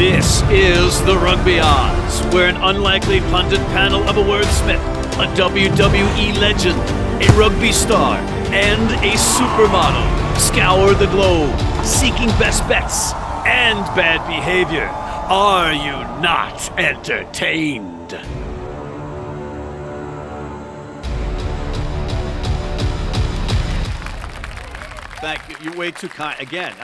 This is the Rugby Odds, where an unlikely pundit panel of a wordsmith, a WWE legend, a rugby star, and a supermodel scour the globe, seeking best bets and bad behavior. Are you not entertained? Thank you. You're way too kind. Again,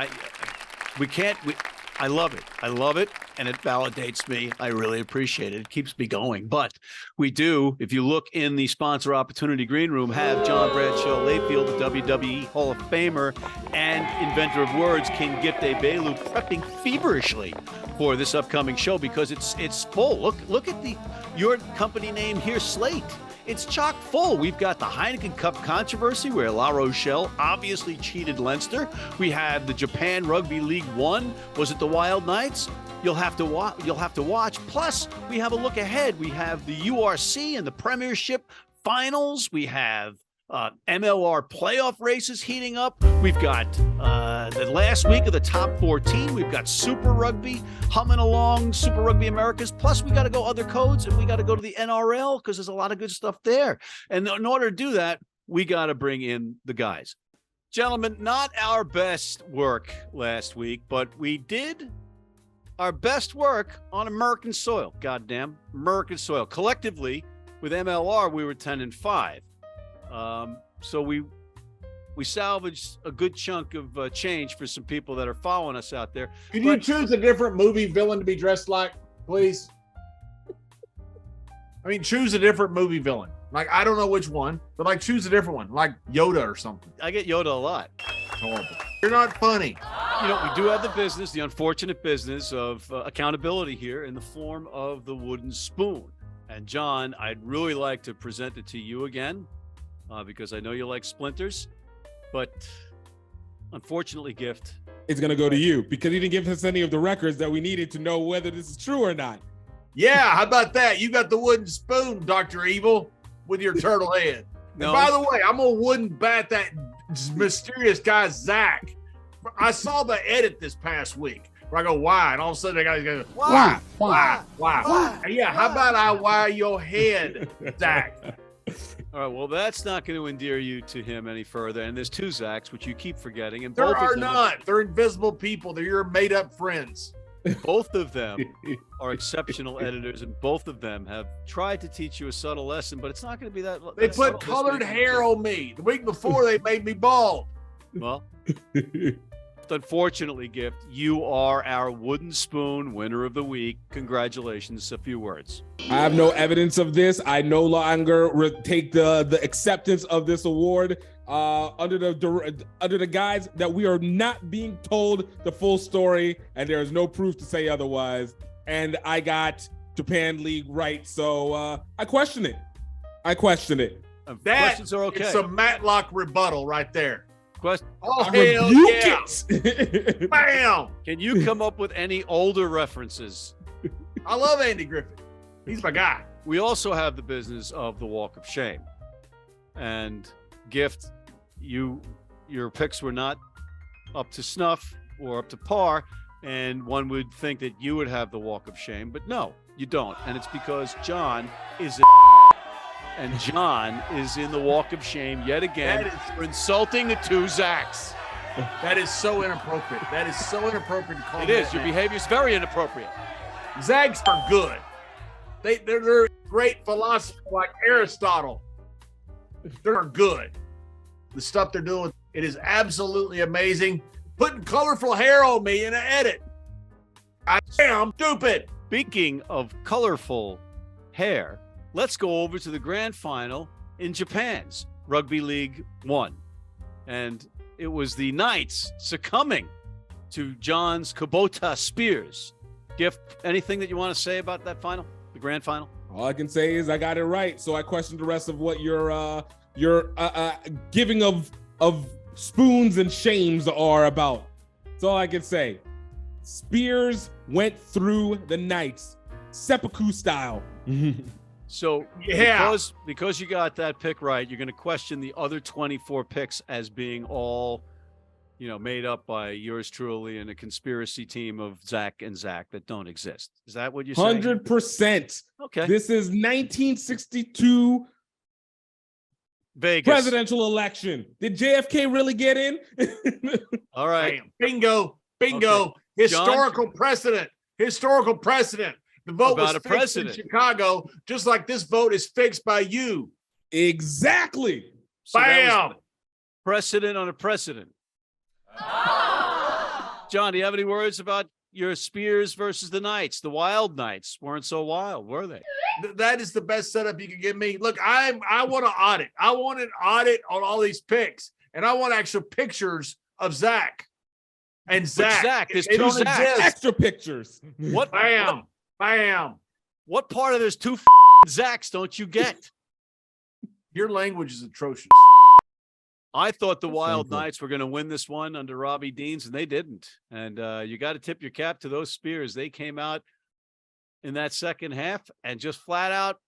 I love it. I love it, and it validates me. I really appreciate it. It keeps me going. But we do, if you look in the sponsor opportunity green room, have John Bradshaw Layfield, the WWE Hall of Famer, and Inventor of Words, King Gift Egbelu, prepping feverishly for this upcoming show because it's full. Look at your company name here, Slate. It's chock full. We've got the Heineken Cup controversy where La Rochelle obviously cheated Leinster. We have the Japan Rugby League 1. Was it the Wild Knights? You'll have to watch. Plus, we have a look ahead. We have the URC and the Premiership finals. We have MLR Playoff Races heating up. We've got the last week of the top 14. We've got Super Rugby humming along, Super Rugby Americas. Plus, we got to go other codes, and we got to go to the NRL because there's a lot of good stuff there. And in order to do that, we got to bring in the guys. Gentlemen, not our best work last week, but we did our best work on American soil. Goddamn, American soil. Collectively, with MLR, we were 10-5. So we salvaged a good chunk of change for some people that are following us out there. Could you choose a different movie villain to be dressed like, please? I mean, choose a different movie villain. Like, I don't know which one, but like choose a different one, like Yoda or something. I get Yoda a lot. Horrible. You're not funny. You know, we do have the unfortunate business of accountability here in the form of the wooden spoon. And John, I'd really like to present it to you again. Because I know you like splinters, but unfortunately, Gift, it's going to go to you because you didn't give us any of the records that we needed to know whether this is true or not. Yeah, how about that? You got the wooden spoon, Dr. Evil, with your turtle head. No. And by the way, I'm going to wooden bat that mysterious guy, Zach. I saw the edit this past week where I go, why? And all of a sudden, the guy goes, why? And yeah, how about I wire your head, Zach? All right, well, that's not going to endear you to him any further. And there's two Zachs, which you keep forgetting. And There both are of them, not. They're invisible people. They're your made-up friends. Both of them are exceptional editors, and both of them have tried to teach you a subtle lesson, but it's not going to be that. They put colored hair on me. The week before, they made me bald. Well, unfortunately, Gift, you are our wooden spoon winner of the week. Congratulations. A few words. I have no evidence of this. I no longer take the acceptance of this award under the guise that we are not being told the full story, and there is no proof to say otherwise. And I got Japan League right, so I question it. Questions are okay. It's a Matlock rebuttal right there. Oh, hell yeah. Bam! Can you come up with any older references? I love Andy Griffith. He's my guy. We also have the business of the Walk of Shame. And Gift, your picks were not up to snuff or up to par, and one would think that you would have the Walk of Shame, but no, you don't. And it's because John is and John is in the Walk of Shame yet again for insulting the two Zachs. That is so inappropriate. That is so inappropriate to call it. Is. Your behavior is very inappropriate. Zags are good. They're great philosophers like Aristotle. They're good. The stuff they're doing, it is absolutely amazing. Putting colorful hair on me in an edit. I am stupid. Speaking of colorful hair, let's go over to the grand final in Japan's Rugby League 1. And it was the Knights succumbing to John's Kubota Spears. Gift, anything that you want to say about that final, the grand final? All I can say is I got it right. So I questioned the rest of what your giving of spoons and shames are about. That's all I can say. Spears went through the Knights, seppuku style. So because you got that pick right, you're going to question the other 24 picks as being all made up by yours truly and a conspiracy team of Zach and Zach that don't exist. Is that what you're saying? 100%. Okay. This is 1962 Vegas. presidential election. Did JFK really get in? All right. Bingo. Okay. Historical precedent. The vote About was a fixed precedent. in Chicago, just like this vote is fixed by you. Exactly. So that Bam. was precedent on a precedent. John, do you have any words about your Spears versus the Knights? The Wild Knights weren't so wild, were they? That is the best setup you can give me. Look, I want to audit. I want an audit on all these picks, and I want actual pictures of Zach and Zach. Zach, there's They two don't Zachs. exist. Extra pictures. What? Bam. What part of there's two Zachs don't you get? Your language is atrocious. I thought the That's Wild shameful. Knights were going to win this one under Robbie Deans, and they didn't. And you got to tip your cap to those Spears. They came out in that second half and just flat out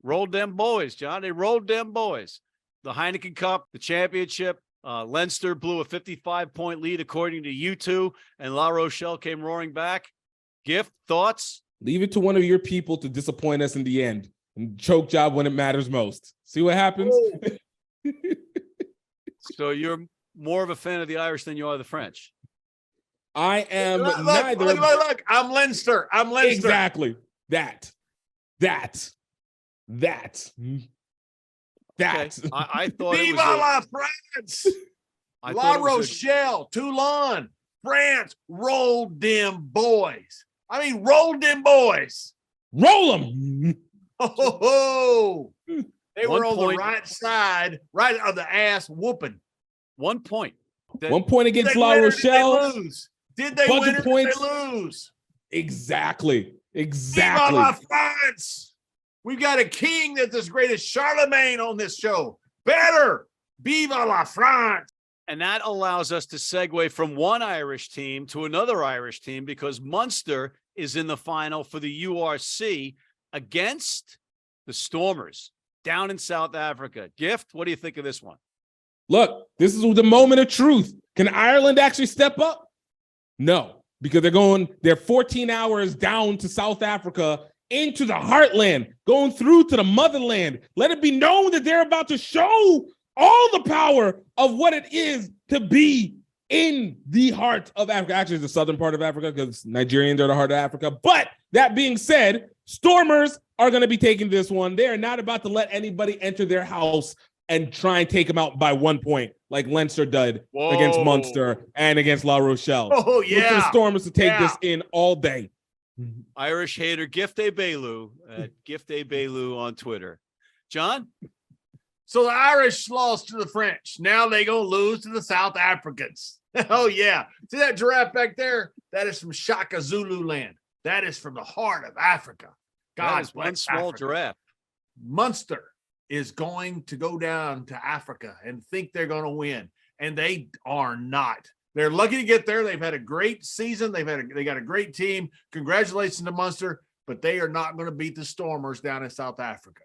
rolled them boys, John. They rolled them boys. The Heineken Cup, the championship, Leinster blew a 55-point lead, according to you two, and La Rochelle came roaring back. Gift, thoughts? Leave it to one of your people to disappoint us in the end and choke job when it matters most. See what happens? So you're more of a fan of the Irish than you are the French. I am Look, neither. Look. I'm Leinster. Exactly. That. Okay. I thought it Viva was la France. I La thought it was Rochelle, Toulon, France, rolled them boys. I mean, rolled them boys. Roll them. Oh, they were 1 on point. the right side, right of the ass whooping. 1 point. 1 point Did against they La win or did they Rochelle. lose? Did they Bunch win of or points. did they lose? Exactly. Viva la France. We've got a king that's as great as Charlemagne on this show. Better. Viva la France. And that allows us to segue from one Irish team to another Irish team because Munster is in the final for the URC against the Stormers down in South Africa. Gift, what do you think of this one? Look, this is the moment of truth. Can Ireland actually step up? No, because they're 14 hours down to South Africa into the heartland, going through to the motherland. Let it be known that they're about to show all the power of what it is to be in the heart of Africa. Actually, it's the southern part of Africa because Nigerians are the heart of Africa. But that being said, Stormers are going to be taking this one. They are not about to let anybody enter their house and try and take them out by 1 point like Leinster did against Munster and against La Rochelle. Oh, Look for the yeah. Stormers to take this in all day. Irish hater Gift Egbelu at Gift Egbelu on Twitter. John? So the Irish lost to the French. Now they going to lose to the South Africans. Oh, yeah. See that giraffe back there? That is from Shaka Zulu land. That is from the heart of Africa. That God is one bless small Africa. giraffe. Munster is going to go down to Africa and think they're going to win, and they are not. They're lucky to get there. They've had a great season. They got a great team. Congratulations to Munster, but they are not going to beat the Stormers down in South Africa.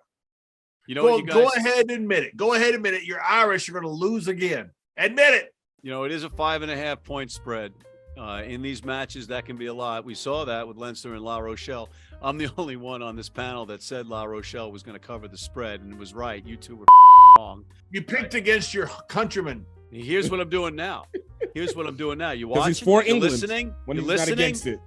You know what, you guys? Go ahead and admit it. Go ahead and admit it. You're Irish. You're going to lose again. Admit it. You know, it is a 5.5 point spread. In these matches, that can be a lot. We saw that with Leinster and La Rochelle. I'm the only one on this panel that said La Rochelle was going to cover the spread, and it was right. You two were wrong. You picked against your countrymen. Here's what I'm doing now. You Because watch he's for You're England listening. when You're he's not listening. against it.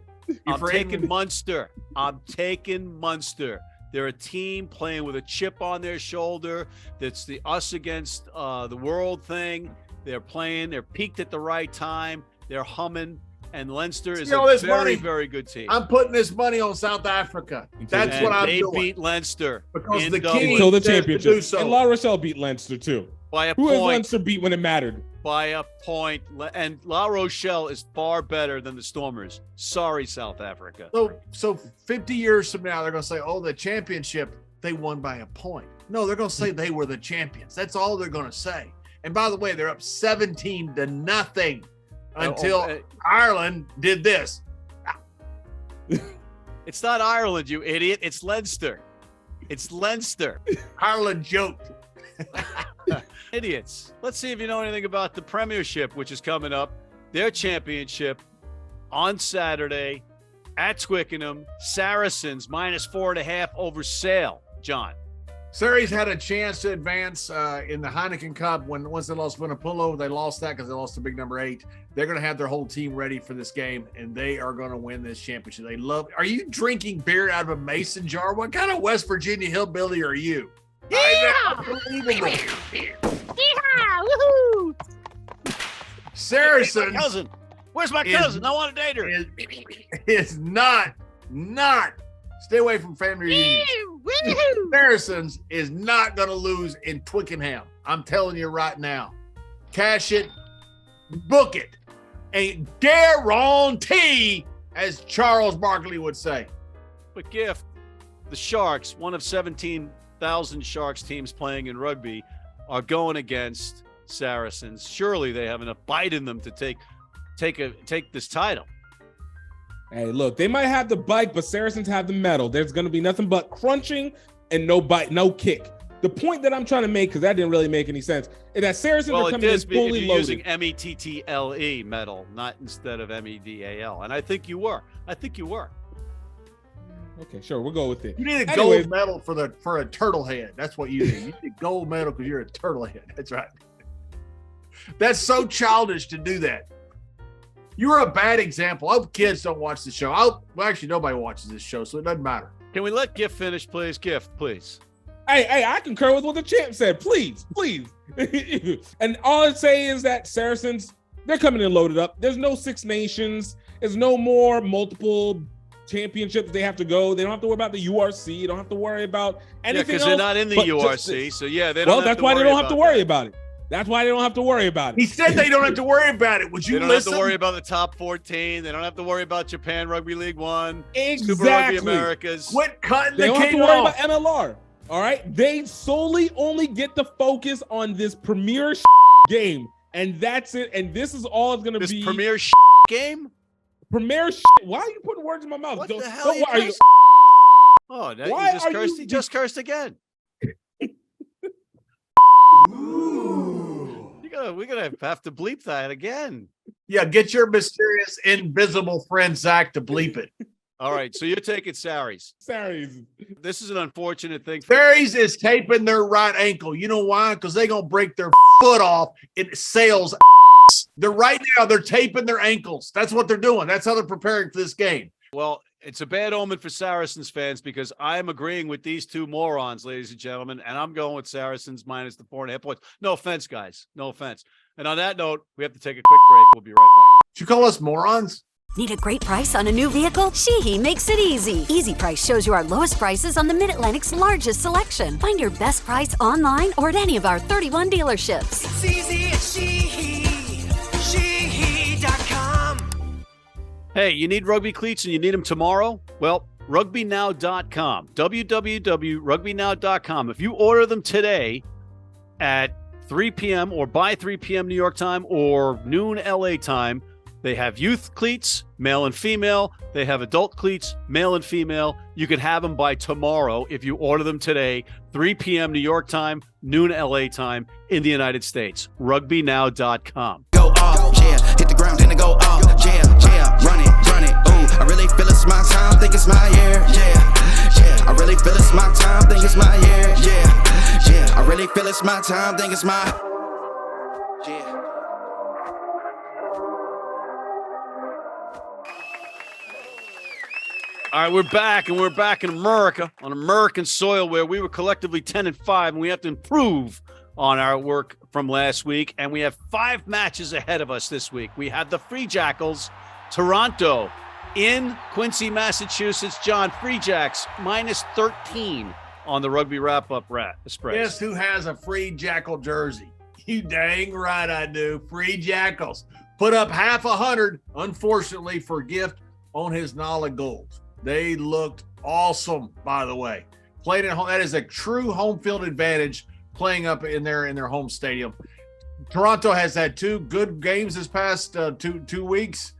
I'm for taking England. Munster. I'm taking Munster. They're a team playing with a chip on their shoulder. That's the us against the world thing. They're playing. They're peaked at the right time. They're humming. And Leinster is all a this very, money? very good team. I'm putting this money on South Africa. That's And what I'm they doing. beat Leinster Because in the Dublin king Until the says to championship. do so. And La Rochelle beat Leinster too. by a Who has point. Leinster beat when it mattered? By a point. And La Rochelle is far better than the Stormers. Sorry, South Africa. So 50 years from now, they're going to say, oh, the championship, they won by a point. No, they're going to say they were the champions. That's all they're going to say. And by the way, they're up 17-0 until Ireland did this. It's not Ireland, you idiot. It's Leinster. It's Leinster. Ireland joked. Idiots. Let's see if you know anything about the Premiership, which is coming up. Their championship on Saturday at Twickenham. Saracens -4.5 over Sale. John. Surrey's had a chance to advance in the Heineken Cup once they lost Winnipolo. They lost that because they lost to big number 8. They're going to have their whole team ready for this game, and they are going to win this championship. They love. Are you drinking beer out of a mason jar? What kind of West Virginia hillbilly are you? Yeah! Unbelievable. Yeehaw! Woohoo! Saracens. My cousin. Where's my cousin? I want to date her. Is not. Stay away from family reunions. Woohoo! Saracens is not going to lose in Twickenham. I'm telling you right now. Cash it, book it, a guarantee, as Charles Barkley would say. But Gift, the Sharks, one of 17,000 Sharks teams playing in rugby, are going against Saracens. Surely they have enough bite in them to take this title. Hey, look, they might have the bike, but Saracens have the metal. There's going to be nothing but crunching and no bite, no kick. The point that I'm trying to make, because that didn't really make any sense, is that Saracens are coming in fully loaded. Using METTLE metal, not instead of MEDAL. And I think you were. Okay, sure, we'll go with it. You need a gold medal for a turtle head. That's what you need. You need a gold medal because you're a turtle head. That's right. That's so childish to do that. You're a bad example. I hope kids don't watch the show. Well, actually, nobody watches this show, so it doesn't matter. Can we let Gift finish, please? Gift, please. Hey, I concur with what the champ said. Please. And all I'd say is that Saracens, they're coming in loaded up. There's no Six Nations. There's no more multiple championships they have to go. They don't have to worry about the URC. They don't have to worry about anything else. Because they're not in the URC, so yeah, they don't. Well, that's why they don't have to worry about it. That's why they don't have to worry about it. He said they don't have to worry about it. Would you listen? They don't have to worry about the top 14. They don't have to worry about Japan Rugby League 1. Exactly. Super Rugby Americas. Quit cutting They the don't have to king worry off. about MLR. All right? They solely only get to focus on this premier game. And that's it. And this is all it's going to be. This premier game? Premier Why are you putting words in my mouth? What Don't, the hell don't are you? worry. Oh, now Why you just are cursed. you- He just cursed again. We're gonna have to bleep that again. Yeah, get your mysterious invisible friend Zach to bleep it. All right, so you're taking Saris. Sorry. This is an unfortunate thing. Fairies is taping their right ankle. You know why? Because they're going to break their foot off in sales. They're right now, they're taping their ankles. That's what they're doing. That's how they're preparing for this game. Well, it's a bad omen for Saracens fans because I'm agreeing with these two morons, ladies and gentlemen, and I'm going with Saracens minus the 4.5 points. No offense, guys. No offense. And on that note, we have to take a quick break. We'll be right back. Did you call us morons? Need a great price on a new vehicle? Sheehy makes it easy. Easy Price shows you our lowest prices on the Mid-Atlantic's largest selection. Find your best price online or at any of our 31 dealerships. It's easy at Sheehy. Sheehy.com. Hey, you need rugby cleats and you need them tomorrow? Well, rugbynow.com. www.rugbynow.com. If you order them today at 3 p.m. or by 3 p.m. New York time or noon LA time, they have youth cleats, male and female. They have adult cleats, male and female. You can have them by tomorrow if you order them today, 3 p.m. New York time, noon LA time in the United States. Rugbynow.com. Go off, yeah. Hit the ground and it go off, yeah. Run it, ooh. I really feel it's my time, think it's my year, yeah. I really feel it's my time, think it's my year, yeah. I really feel it's my time, think it's my, yeah. All right, we're back, and we're back in America, on American soil, where we were collectively 10-5, and we have to improve on our work from last week. And we have 5 matches ahead of us this week. We have the Free Jackals, Toronto, in Quincy, Massachusetts. John, Free Jacks, minus 13 on the Rugby Wrap-Up spread. Guess who has a Free Jackal jersey? You dang right I do. Free Jackals. Put up $100, unfortunately, for Gift on his Nala goals. They looked awesome, by the way. Played at home. That is a true home field advantage playing up in their home stadium. Toronto has had 2 good games this past two weeks.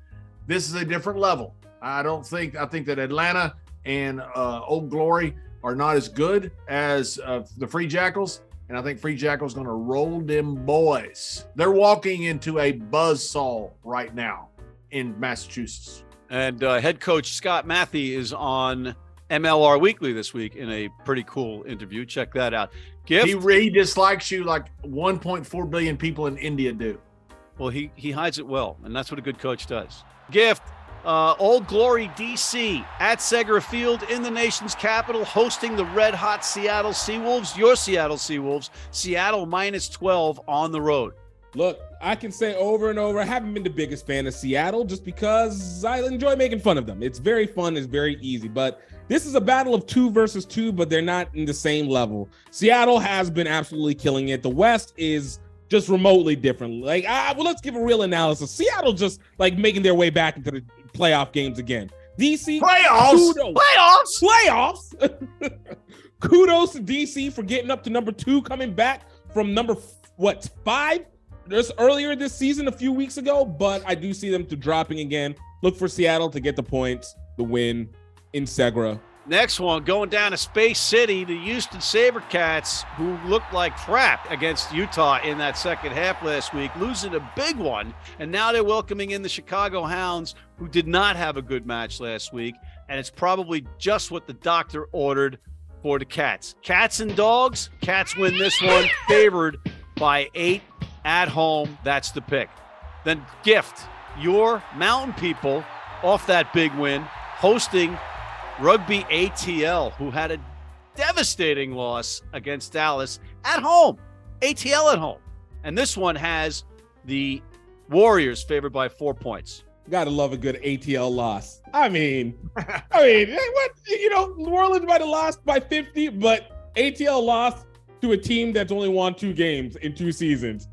This is a different level. I think that Atlanta and Old Glory are not as good as the Free Jackals. and I think Free Jackal's going to roll them boys. They're walking into a buzzsaw right now in Massachusetts. And head coach Scott Matthew is on MLR Weekly this week in a pretty cool interview. Check that out. Gift. He dislikes you like 1.4 billion people in India do. Well, he hides it well, and that's what a good coach does. Gift. Old Glory DC at Segra Field in the nation's capital, hosting the red-hot Seattle Seawolves, your Seattle Seawolves. Seattle -12 on the road. Look, I can say over and over, I haven't been the biggest fan of Seattle just because I enjoy making fun of them. It's very fun, it's very easy, but this is a battle of 2 versus 2, but they're not in the same level. Seattle has been absolutely killing it. The West is just remotely different. Like, well, let's give a real analysis. Seattle just like making their way back into the playoff games again. DC playoffs. Kudos to DC for getting up to number 2, coming back from number 5 just earlier this season a few weeks ago, but I do see them to dropping again. Look for Seattle to get the points, the win in Segra. Next one, going down to Space City, the Houston SaberCats, who looked like crap against Utah in that second half last week, losing a big one, and now they're welcoming in the Chicago Hounds, who did not have a good match last week, and it's probably just what the doctor ordered for the Cats. Cats and dogs, Cats win this one, favored by 8 at home. That's the pick. Then Gift, your Mountain People, off that big win, hosting Rugby ATL, who had a devastating loss against Dallas at home. ATL at home. And this one has the Warriors favored by 4 points. Gotta love a good ATL loss. I mean, what? You know, New Orleans might have lost by 50, but ATL lost to a team that's only won 2 games in 2 seasons.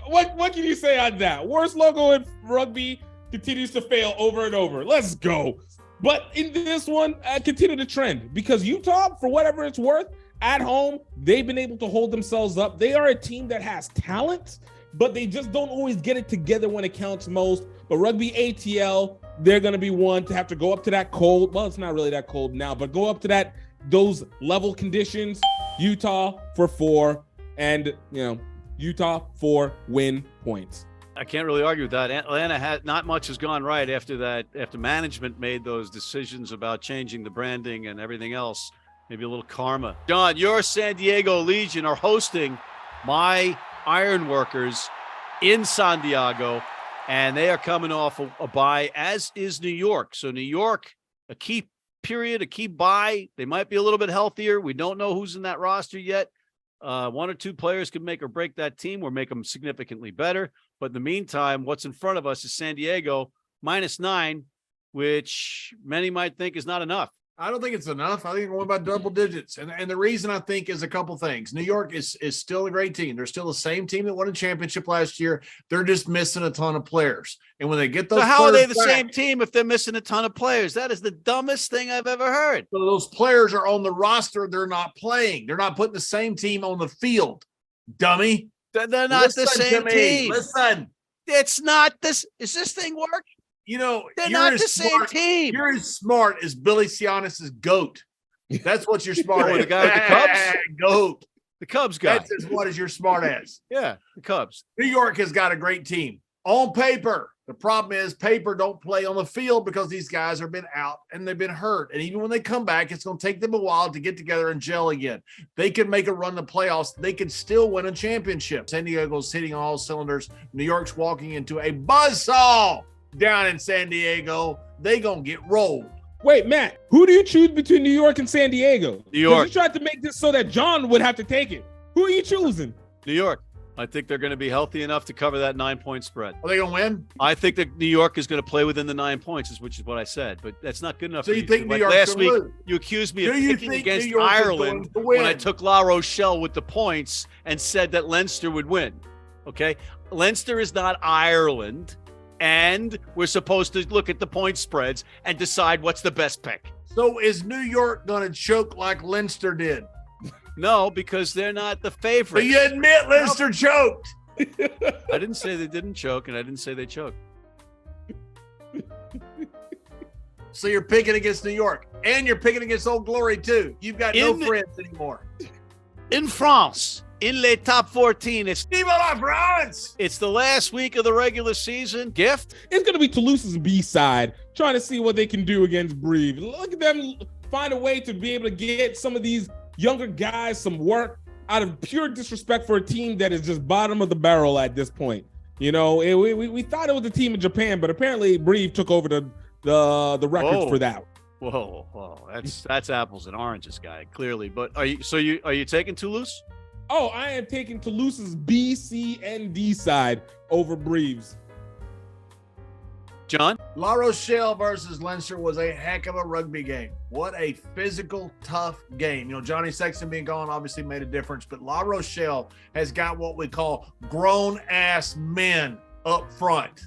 What can you say on that? Worst logo in rugby continues to fail over and over. Let's go. But in this one, continue the trend because Utah, for whatever it's worth, at home, they've been able to hold themselves up. They are a team that has talent, but they just don't always get it together when it counts most. But Rugby ATL, they're going to be one to have to go up to that cold. Well, it's not really that cold now, but go up to those level conditions. Utah for 4, and Utah for win points. I can't really argue with that. Atlanta had not much has gone right after management made those decisions about changing the branding and everything else. Maybe a little karma. John, your San Diego Legion are hosting my Ironworkers in San Diego, and they are coming off a bye, as is New York. So New York, a key bye. They might be a little bit healthier. We don't know who's in that roster yet. 1 or 2 players could make or break that team or make them significantly better. But in the meantime, what's in front of us is San Diego -9, which many might think is not enough. I don't think it's enough. I think we're about double digits. And the reason I think is a couple things. New York is still a great team. They're still the same team that won a championship last year. They're just missing a ton of players. And when they get those, so how are they the same team if they're missing a ton of players? That is the dumbest thing I've ever heard. So those players are on the roster. They're not playing. They're not putting the same team on the field. Dummy. They're not the same team. Listen. It's not this. Is this thing working? You know, they're not the same team. You're as smart as Billy Sianis's goat. That's what you're smart as. The guy with the Cubs? Goat. The Cubs guy. That's as what as you're smart as. Yeah, the Cubs. New York has got a great team. On paper, the problem is paper don't play on the field because these guys have been out and they've been hurt. And even when they come back, it's going to take them a while to get together and gel again. They could make a run to playoffs. They could still win a championship. San Diego's hitting all cylinders. New York's walking into a buzzsaw down in San Diego. They going to get rolled. Wait, Matt, who do you choose between New York and San Diego? New York. You tried to make this so that John would have to take it. Who are you choosing? New York. I think they're going to be healthy enough to cover that 9-point spread. Are they going to win? I think that New York is going to play within the 9 points, which is what I said. But that's not good enough. So you think New York's last week? lose? You accused me of picking against New York Ireland when I took La Rochelle with the points and said that Leinster would win. Okay, Leinster is not Ireland, and we're supposed to look at the point spreads and decide what's the best pick. So is New York going to choke like Leinster did? No, because they're not the favorite. But you admit Leinster choked. I didn't say they didn't choke, and I didn't say they choked. So you're picking against New York, and you're picking against Old Glory too. You've got no friends anymore. In France, In the top 14, it's Viva la France! it's the last week of the regular season. Gift? It's going to be Toulouse's B-side, trying to see what they can do against Brive. Look at them find a way to be able to get some of these younger guys some work out of pure disrespect for a team that is just bottom of the barrel at this point. You know, we thought it was the team in Japan, but apparently Brive took over the records for that. Whoa, that's apples and oranges, guy, clearly. But are you taking Toulouse? Oh, I am taking Toulouse's B, C, and D side over Brive's. John? La Rochelle versus Leinster was a heck of a rugby game. What a physical, tough game. You know, Johnny Sexton being gone obviously made a difference, but La Rochelle has got what we call grown-ass men up front.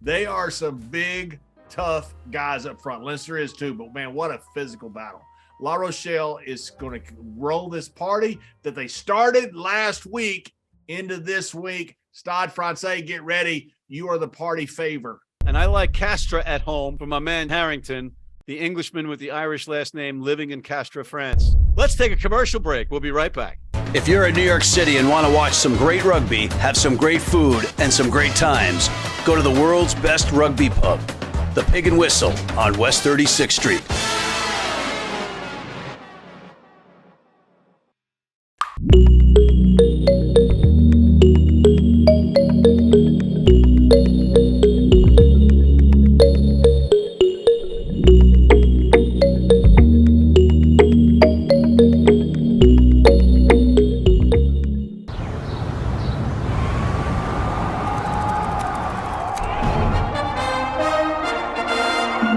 They are some big, tough guys up front. Leinster is too, but man, what a physical battle. La Rochelle is going to roll this party that they started last week into this week. Stade Francais, get ready. You are the party favor. And I like Castres at home for my man Harrington, the Englishman with the Irish last name living in Castres, France. Let's take a commercial break. We'll be right back. If you're in New York City and want to watch some great rugby, have some great food, and some great times, go to the world's best rugby pub, the Pig and Whistle on West 36th Street.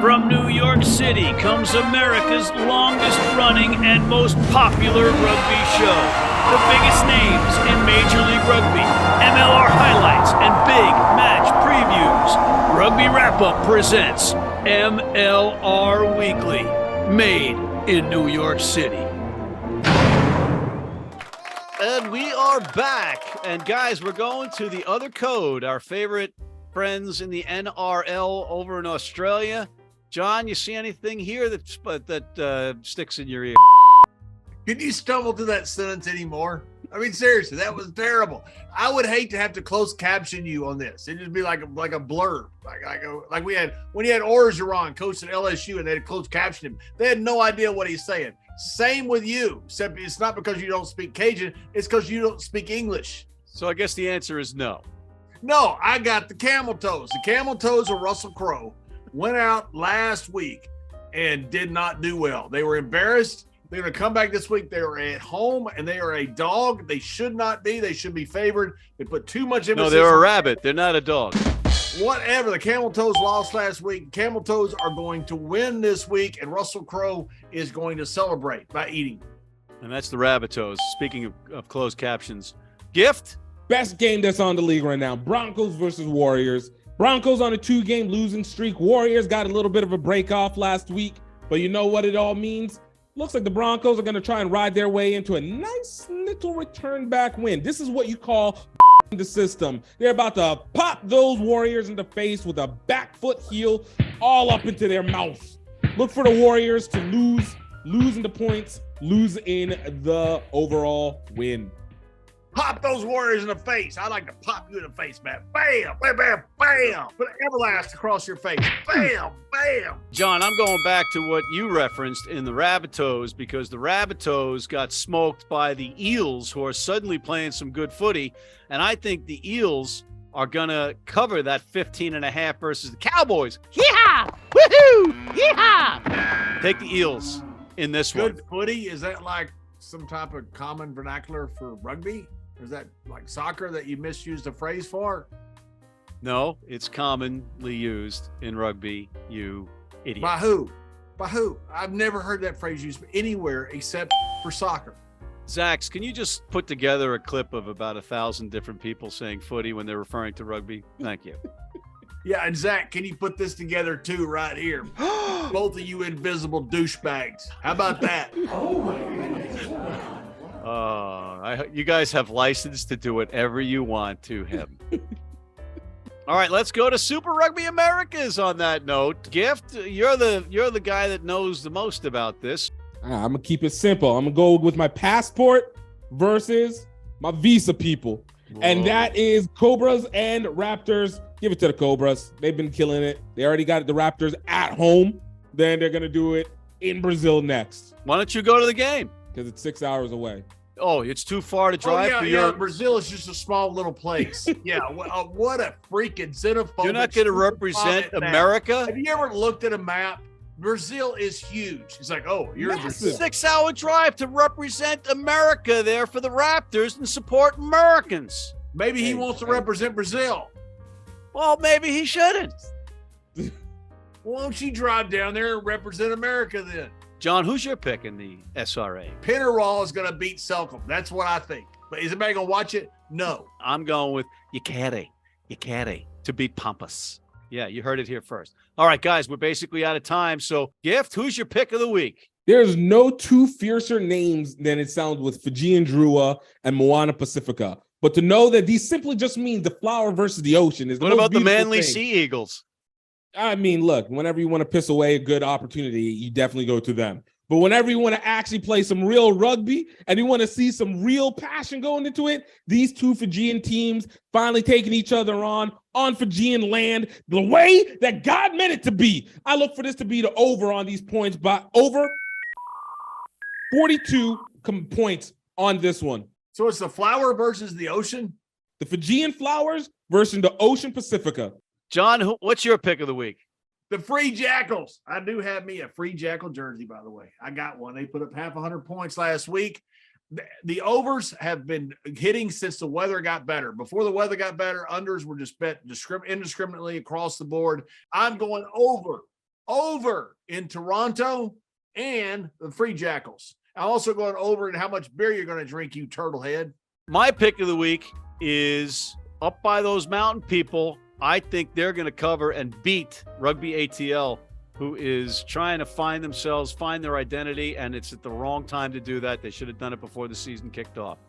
From New York City comes America's longest running and most popular rugby show. The biggest names in Major League Rugby, MLR highlights, and big match previews. Rugby Wrap-Up presents MLR Weekly, made in New York City. And we are back. And guys, we're going to the other code, our favorite friends in the NRL over in Australia. John, you see anything here that sticks in your ear? Can you stumble through that sentence anymore? I mean, seriously, that was terrible. I would hate to have to close caption you on this. It'd just be like a blurb, like we had when he had Orgeron, coach at LSU, and they had closed caption him. They had no idea what he's saying. Same with you, except it's not because you don't speak Cajun; it's because you don't speak English. So I guess the answer is no. No, I got the camel toes. The camel toes of Russell Crowe went out last week and did not do well. They were embarrassed. They're going to come back this week. They are at home, and they are a dog. They should not be. They should be favored. They put too much emphasis. No, they're a rabbit. They're not a dog. Whatever. The Camel Toes lost last week. Camel Toes are going to win this week, and Russell Crowe is going to celebrate by eating. And that's the Rabbitohs. Speaking of closed captions. Gift? Best game that's on the league right now. Broncos versus Warriors. Broncos on a 2-game losing streak. Warriors got a little bit of a break off last week, but you know what it all means? Looks like the Broncos are going to try and ride their way into a nice little return back win. This is what you call the system. They're about to pop those Warriors in the face with a back foot heel all up into their mouth. Look for the Warriors to lose in the points, lose in the overall win. Pop those Warriors in the face. I like to pop you in the face, man. Bam, bam, bam, bam. Put an everlast across your face. Bam, bam. John, I'm going back to what you referenced in the Rabbitohs, because the Rabbitohs got smoked by the Eels, who are suddenly playing some good footy. And I think the Eels are going to cover that 15.5 versus the Cowboys. Yeehaw! Woohoo! Yeehaw! Take the Eels in this one. Good footy? Is that like some type of common vernacular for rugby? Or is that like soccer that you misused the phrase for? No, it's commonly used in rugby, you idiot. By who? By who? I've never heard that phrase used anywhere except for soccer. Zax, can you just put together a clip of about 1,000 different people saying footy when they're referring to rugby? Thank you. Yeah, and Zach, can you put this together too right here? Both of you invisible douchebags. How about that? You guys have license to do whatever you want to him. All right, let's go to Super Rugby Americas on that note. Gift, you're the guy that knows the most about this. I'm going to keep it simple. I'm going to go with my passport versus my Visa people. Whoa. And that is Cobras and Raptors. Give it to the Cobras. They've been killing it. They already got the Raptors at home. Then they're going to do it in Brazil next. Why don't you go to the game? Because it's 6 hours away. Oh, it's too far to drive for your... Brazil is just a small little place. Yeah, what a freaking xenophobic... You're not going to represent America? Have you ever looked at a map? Brazil is huge. It's like, oh, you're a 6 hour drive to represent America there for the Raptors and support Americans. Maybe he wants to represent Brazil. Well, maybe he shouldn't. Why don't you drive down there and represent America then? John, who's your pick in the SRA? Pinarall is going to beat Selcom. That's what I think. But is anybody going to watch it? No. I'm going with Yekate to beat Pampas. Yeah, you heard it here first. All right, guys, we're basically out of time. So, Gift, who's your pick of the week? There's no two fiercer names than it sounds with Fijian Drua and Moana Pacifica. But to know that these simply just mean the flower versus the ocean is the What about the Manly Sea Eagles? I mean, look, whenever you want to piss away a good opportunity, you definitely go to them. But whenever you want to actually play some real rugby and you want to see some real passion going into it, these two Fijian teams finally taking each other on Fijian land the way that God meant it to be. I look for this to be the over on these points, by over 42 points on this one. So it's the flower versus the ocean? The Fijian flowers versus the Ocean Pacifica. John, what's your pick of the week? The Free Jackals. I do have me a Free Jackal jersey, by the way. I got one. They put up 100 points last week. The overs have been hitting since the weather got better. Before the weather got better, unders were just bet indiscriminately across the board. I'm going over in Toronto and the Free Jackals. I'm also going over in how much beer you're going to drink, you turtle head. My pick of the week is up by those mountain people. I think they're going to cover and beat Rugby ATL, who is trying to find their identity, and it's at the wrong time to do that. They should have done it before the season kicked off.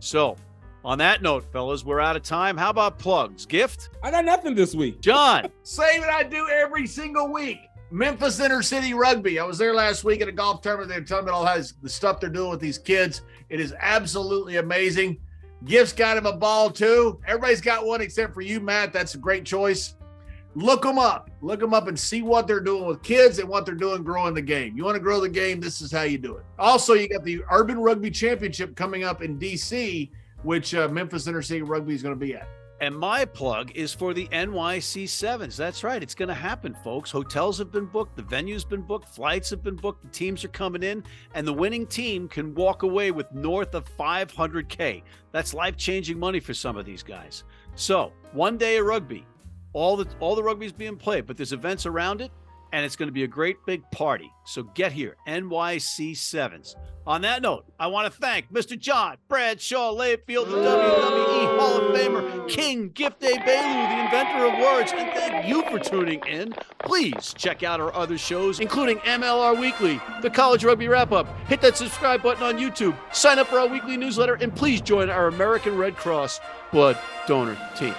So, on that note, fellas, we're out of time. How about plugs? Gift? I got nothing this week. John? Same that I do every single week. Memphis Intercity Rugby. I was there last week at a golf tournament. They were telling me all the stuff they're doing with these kids. It is absolutely amazing. Gift's got him a ball too. Everybody's got one except for you, Matt. That's a great choice. Look them up and see what they're doing with kids and what they're doing growing the game. You want to grow the game, this is how you do it. Also, you got the Urban Rugby Championship coming up in DC, which Memphis Intercity Rugby is going to be at. And my plug is for the NYC Sevens. That's right. It's going to happen, folks. Hotels have been booked. The venue's been booked. Flights have been booked. The teams are coming in. And the winning team can walk away with north of $500K. That's life-changing money for some of these guys. So, one day of rugby. All the rugby's being played, but there's events around it, and it's going to be a great big party. So get here, NYC Sevens. On that note, I want to thank Mr. John Bradshaw Layfield, the WWE Hall of Famer, King Gift Egbelu, the Inventor of Words, and thank you for tuning in. Please check out our other shows, including MLR Weekly, the College Rugby Wrap-Up. Hit that subscribe button on YouTube, sign up for our weekly newsletter, and please join our American Red Cross Blood Donor Team.